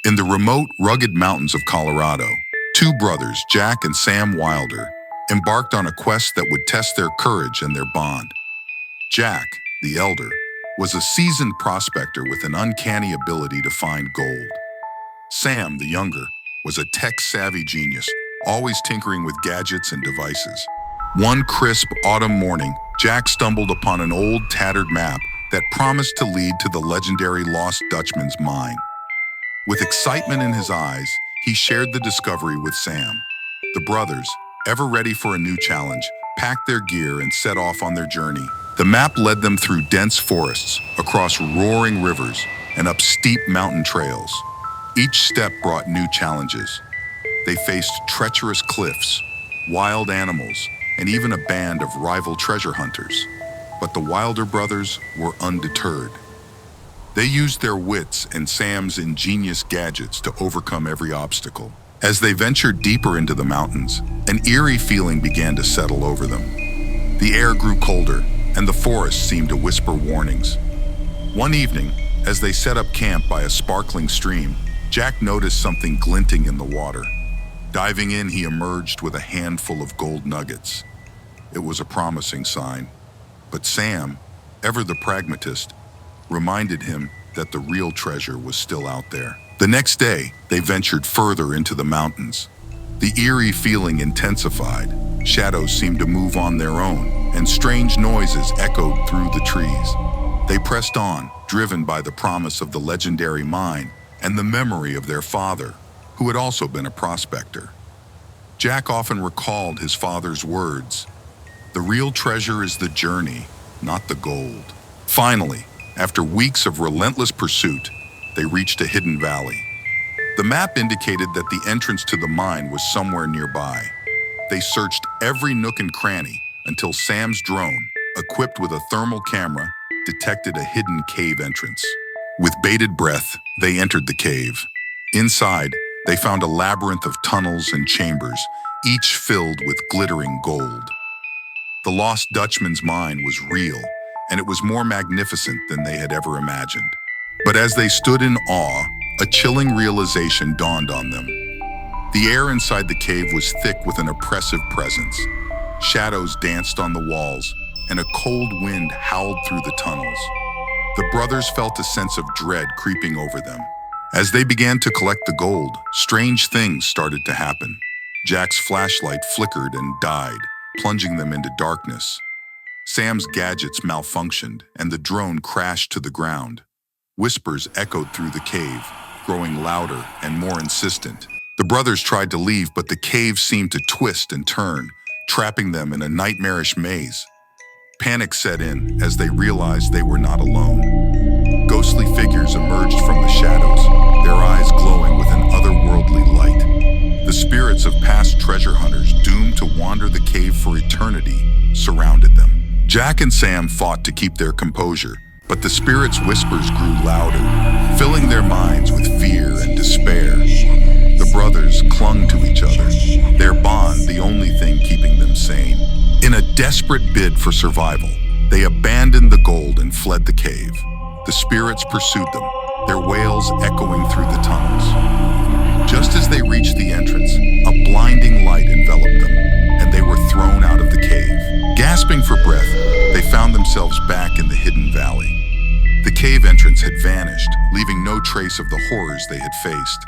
In the remote, rugged mountains of Colorado, two brothers, Jack and Sam Wilder, embarked on a quest that would test their courage and their bond. Jack, the elder, was a seasoned prospector with an uncanny ability to find gold. Sam, the younger, was a tech-savvy genius, always tinkering with gadgets and devices. One crisp autumn morning, Jack stumbled upon an old, tattered map that promised to lead to the legendary Lost Dutchman's mine. With excitement in his eyes, he shared the discovery with Sam. The brothers, ever ready for a new challenge, packed their gear and set off on their journey. The map led them through dense forests, across roaring rivers, and up steep mountain trails. Each step brought new challenges. They faced treacherous cliffs, wild animals, and even a band of rival treasure hunters. But the Wilder brothers were undeterred. They used their wits and Sam's ingenious gadgets to overcome every obstacle. As they ventured deeper into the mountains, an eerie feeling began to settle over them. The air grew colder, and the forest seemed to whisper warnings. One evening, as they set up camp by a sparkling stream, Jack noticed something glinting in the water. Diving in, he emerged with a handful of gold nuggets. It was a promising sign. But Sam, ever the pragmatist, reminded him that the real treasure was still out there. The next day, they ventured further into the mountains. The eerie feeling intensified. Shadows seemed to move on their own, and strange noises echoed through the trees. They pressed on, driven by the promise of the legendary mine and the memory of their father, who had also been a prospector. Jack often recalled his father's words, "The real treasure is the journey, not the gold." Finally, after weeks of relentless pursuit, they reached a hidden valley. The map indicated that the entrance to the mine was somewhere nearby. They searched every nook and cranny until Sam's drone, equipped with a thermal camera, detected a hidden cave entrance. With bated breath, they entered the cave. Inside, they found a labyrinth of tunnels and chambers, each filled with glittering gold. The Lost Dutchman's mine was real, and it was more magnificent than they had ever imagined. But as they stood in awe, a chilling realization dawned on them. The air inside the cave was thick with an oppressive presence. Shadows danced on the walls, and a cold wind howled through the tunnels. The brothers felt a sense of dread creeping over them. As they began to collect the gold, strange things started to happen. Jack's flashlight flickered and died, plunging them into darkness. Sam's gadgets malfunctioned, and the drone crashed to the ground. Whispers echoed through the cave, growing louder and more insistent. The brothers tried to leave, but the cave seemed to twist and turn, trapping them in a nightmarish maze. Panic set in as they realized they were not alone. Ghostly figures emerged from the shadows, their eyes glowing with an otherworldly light. The spirits of past treasure hunters, doomed to wander the cave for eternity, surrounded them. Jack and Sam fought to keep their composure, but the spirits' whispers grew louder, filling their minds with fear and despair. The brothers clung to each other, their bond the only thing keeping them sane. In a desperate bid for survival, they abandoned the gold and fled the cave. The spirits pursued them, their wails echoing through the tunnels. Just as they reached the entrance, a blinding light enveloped them, and they were thrown out of the cave. Gasping for breath, they found themselves back in the hidden valley. The cave entrance had vanished, leaving no trace of the horrors they had faced.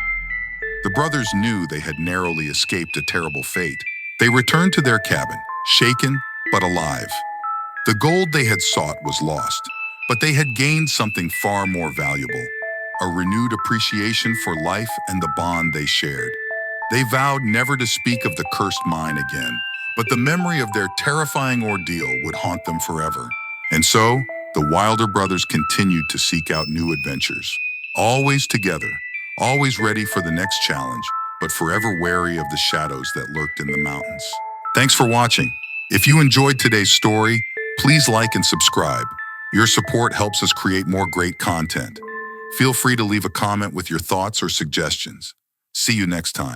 The brothers knew they had narrowly escaped a terrible fate. They returned to their cabin, shaken but alive. The gold they had sought was lost, but they had gained something far more valuable, a renewed appreciation for life and the bond they shared. They vowed never to speak of the cursed mine again, but the memory of their terrifying ordeal would haunt them forever. And so, the Wilder brothers continued to seek out new adventures. Always together, always ready for the next challenge, but forever wary of the shadows that lurked in the mountains. Thanks for watching. If you enjoyed today's story, please like and subscribe. Your support helps us create more great content. Feel free to leave a comment with your thoughts or suggestions. See you next time.